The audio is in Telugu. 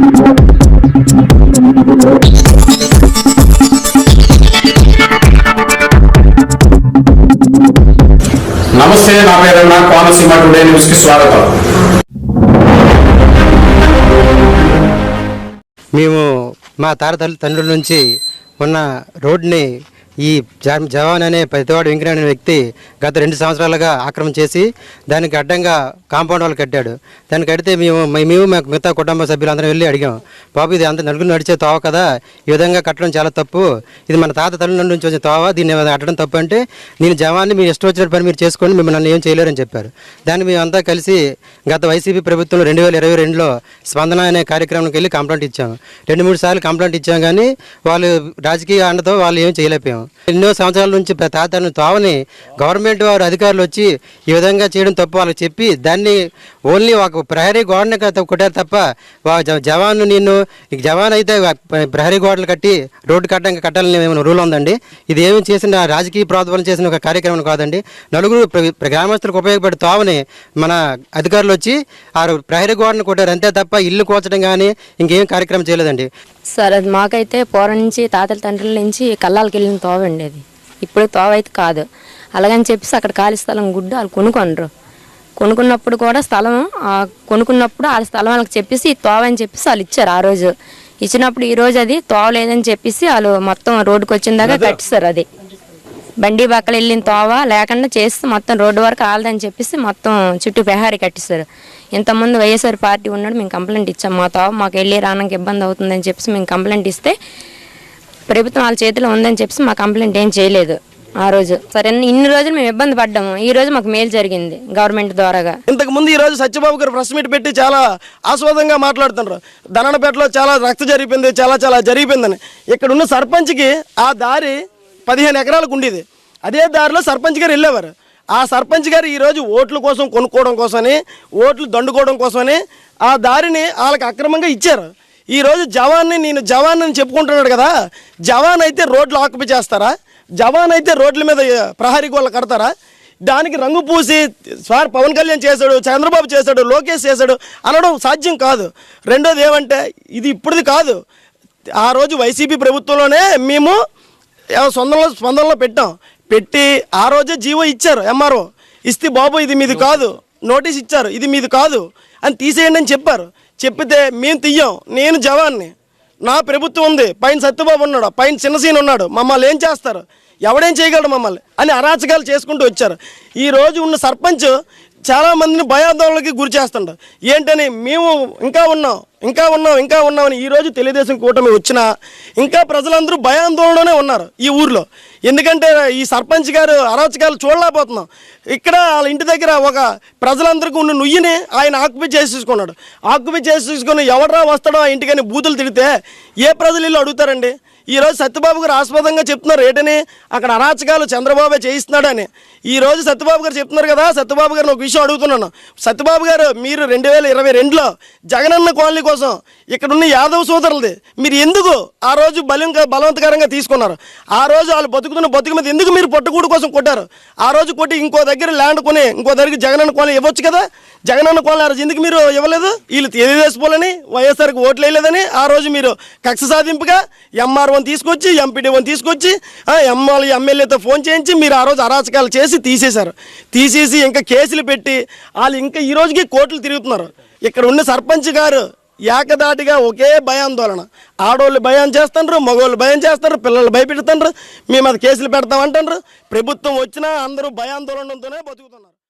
నమస్తే, నా పేరు కోనసీమ టుడే న్యూస్ కి స్వాగతం. మేము మా తండ్రుల నుంచి ఉన్న రోడ్ని ఈ జవాన్ అనే పెద్దవాడు వెంకయ్య అనే వ్యక్తి గత 2 సంవత్సరాలుగా ఆక్రమణ చేసి దానికి అడ్డంగా కాంపౌండ్ వాళ్ళు కట్టాడు. దాన్ని కడితే మేము మిగతా కుటుంబ సభ్యులందరం వెళ్ళి అడిగాం, బాబు ఇది అంత నలుగురు నడిచే తోవ కదా, ఈ విధంగా కట్టడం చాలా తప్పు, ఇది మన తల్లి నుంచి వచ్చిన తోవ, దీన్ని కట్టడం తప్పు అంటే నేను జవాన్ని మీరు ఇష్టం వచ్చిన పని మీరు చేసుకోండి, మిమ్మల్ని నన్ను ఏం చేయలేరని చెప్పారు. దాన్ని మేమంతా కలిసి గత వైసీపీ ప్రభుత్వంలో 2022లో స్పందన అనే కార్యక్రమానికి వెళ్ళి కంప్లైంట్ ఇచ్చాము. 2-3 సార్లు కంప్లైంట్ ఇచ్చాం, కానీ వాళ్ళు రాజకీయ అండతో వాళ్ళు ఏం చేయలేకపోయాం. ఎన్నో సంవత్సరాల నుంచి తాతను తోవని గవర్నమెంట్ వారు అధికారులు వచ్చి ఈ విధంగా చేయడం తప్పు వాళ్ళకి చెప్పి దాన్ని ఓన్లీ ఒక ప్రహరీ గోడని కొట్టారు తప్ప జవాన్ అయితే ప్రహరీ గోడలు కట్టి రోడ్డు కట్టాలని ఏమైనా రూల్ ఉందండి. ఇది ఏమి చేసిన రాజకీయ ప్రాతిపదికన చేసిన ఒక కార్యక్రమం కాదండి. నలుగురు గ్రామస్తులకు ఉపయోగపడే తోవని మన అధికారులు వచ్చి ఆ ప్రహరీ గోడను కొట్టారు అంతే తప్ప ఇల్లు కూల్చడం కానీ ఇంకేం కార్యక్రమం చేయలేదండి. సార్ అది మాకైతే పూర్వం నుంచి తాతల తండ్రుల నుంచి కళ్ళాలకు వెళ్ళిన తోవ ఉండేది. ఇప్పుడు తోవ అయితే కాదు. అలాగని చెప్పేసి అక్కడ ఖాళీ స్థలం గుడ్డు వాళ్ళు కొనుక్కున్నప్పుడు కూడా స్థలం కొనుక్కున్నప్పుడు వాళ్ళ స్థలం వాళ్ళకి చెప్పేసి తోవ అని చెప్పేసి వాళ్ళు ఇచ్చారు. ఆ రోజు ఇచ్చినప్పుడు ఈ రోజు అది తోవ లేదని చెప్పేసి వాళ్ళు మొత్తం రోడ్డుకు వచ్చిన దాకా కట్టిస్తారు. అది బండి బక్కలు వెళ్ళిన తోవ లేకుండా చేస్తే మొత్తం రోడ్డు వరకు ఆలదని చెప్పేసి మొత్తం చుట్టూ ప్రహారీ కట్టిస్తారు. ఇంతకుముందు వైఎస్ఆర్ పార్టీ ఉన్నాడు, మేము కంప్లైంట్ ఇచ్చాం, మా తోవ మాకు వెళ్ళి రావడానికి ఇబ్బంది అవుతుందని చెప్పేసి మేము కంప్లైంట్ ఇస్తే ప్రభుత్వం వాళ్ళ చేతిలో ఉందని చెప్పేసి మా కంప్లైంట్ ఏం చేయలేదు ఆ రోజు. సరే ఇన్ని రోజులు మేము ఇబ్బంది పడ్డాము, ఈ రోజు మాకు మేలు జరిగింది గవర్నమెంట్ ద్వారాగా. ఇంతకు ముందు ఈ రోజు సత్యబాబు గారు ప్రెస్ మీట్ పెట్టి చాలా ఆస్వాదంగా మాట్లాడుతున్నారు. ధననపేటలో చాలా రక్త జరిగిపోయింది, చాలా జరిగిపోయిందని. ఇక్కడ ఉన్న సర్పంచ్కి ఆ దారి 15 ఎకరాలకు ఉండేది. అదే దారిలో సర్పంచ్ గారు వెళ్ళేవారు. ఆ సర్పంచ్ గారు ఈరోజు ఓట్ల కోసం కొనుక్కోవడం కోసమని, ఓట్లు దండుకోవడం కోసమని ఆ దారిని వాళ్ళకి అక్రమంగా ఇచ్చారు. ఈరోజు నేను జవాన్ అని చెప్పుకుంటున్నాడు కదా, జవాన్ అయితే రోడ్లు ఆక్యుపై చేస్తారా? జవాన్ అయితే రోడ్ల మీద ప్రహరీ గోడలు కడతారా? దానికి రంగు పూసి సార్ పవన్ కళ్యాణ్ చేశాడు, చంద్రబాబు చేశాడు, లోకేష్ చేశాడు అనడం సాధ్యం కాదు. రెండోది ఏమంటే ఇది ఇప్పుడుది కాదు, ఆ రోజు వైసీపీ ప్రభుత్వంలోనే మేము స్పందనలో పెట్టి ఆ రోజే జీవో ఇచ్చారు. ఎంఆర్ఓ ఇస్తే బాబు ఇది మీది కాదు, నోటీస్ ఇచ్చారు, ఇది మీది కాదు అని తీసేయండి అని చెప్పారు. చెప్పితే మేము తీయం, నేను జవాన్ని, నా ప్రభుత్వం ఉంది, పైన సత్యబాబు ఉన్నాడు, పైన చిన్నసీన ఉన్నాడు, మమ్మల్ని ఏం చేస్తారు, ఎవడేం చేయగలడు మమ్మల్ని అని అరాచకాలు చేసుకుంటూ వచ్చారు. ఈరోజు ఉన్న సర్పంచ్ చాలామందిని భయాందోళనకి గురి చేస్తుంటారు. ఏంటని మేము ఇంకా ఉన్నామని ఈరోజు తెలుగుదేశం కూటమి వచ్చినా ఇంకా ప్రజలందరూ భయాందోళనలోనే ఉన్నారు ఈ ఊర్లో. ఎందుకంటే ఈ సర్పంచ్ గారు అరాచకాలు చూడలేకపోతున్నాం. ఇక్కడ వాళ్ళ ఇంటి దగ్గర ఒక ప్రజలందరికీ ఉన్న నుయ్యిని ఆయన ఆక్యుపై చేసుకొని ఎవడరా వస్తాడో ఆ ఇంటికని బూతులు తిడితే ఏ ప్రజలు ఇల్లు అడుగుతారండి? ఈరోజు సత్యబాబు గారు ఆస్పదంగా చెప్తున్నారు ఏంటని, అక్కడ అరాచకాలు చంద్రబాబే చేయిస్తున్నాడని. ఈరోజు సత్యబాబు గారు చెప్తున్నారు కదా, సత్యబాబు గారిని ఒక విషయం అడుగుతున్నాను. సత్యబాబు గారు మీరు 2022లో జగనన్న కాలనీ కోసం ఇక్కడున్న యాదవ్ సోదరులది మీరు ఎందుకు ఆ రోజు బలవంతకరంగా తీసుకున్నారు? ఆ రోజు వాళ్ళు బతుకు మీద ఎందుకు మీరు పట్టుకూడు కోసం కొట్టారు? ఆ రోజు కొట్టి ఇంకో దగ్గర ల్యాండ్ కొని ఇంకో దగ్గరికి జగనన్న కాలనీ ఇవ్వచ్చు కదా. జగనన్న కాలనీ ఆ రోజు ఎందుకు మీరు ఇవ్వలేదు? వీళ్ళు తెలుగుదేశపోలని వైఎస్ఆర్కి ఓట్లు వేయలేదని ఆ రోజు మీరు కక్ష సాధింపుగా ఎంఆర్ఓని తీసుకొచ్చి ఎంపీడీఓని తీసుకొచ్చి ఎమ్మెల్యేతో ఫోన్ చేయించి మీరు ఆ రోజు అరాచకాలు చేసి తీసేసి ఇంకా కేసులు పెట్టి వాళ్ళు ఇంకా ఈ రోజుకి కోర్టులు తిరుగుతున్నారు. ఇక్కడ ఉన్న సర్పంచ్ గారు ఏకదాటిగా ఒకే భయాందోళన, ఆడవాళ్ళు భయం చేస్తున్నారు, మగవాళ్ళు భయం చేస్తారు, పిల్లలు భయపెడుతున్నారు, మేము అది కేసులు పెడతామంటారు. ప్రభుత్వం వచ్చినా అందరూ భయాందోళనతోనే బతుకుతున్నారు.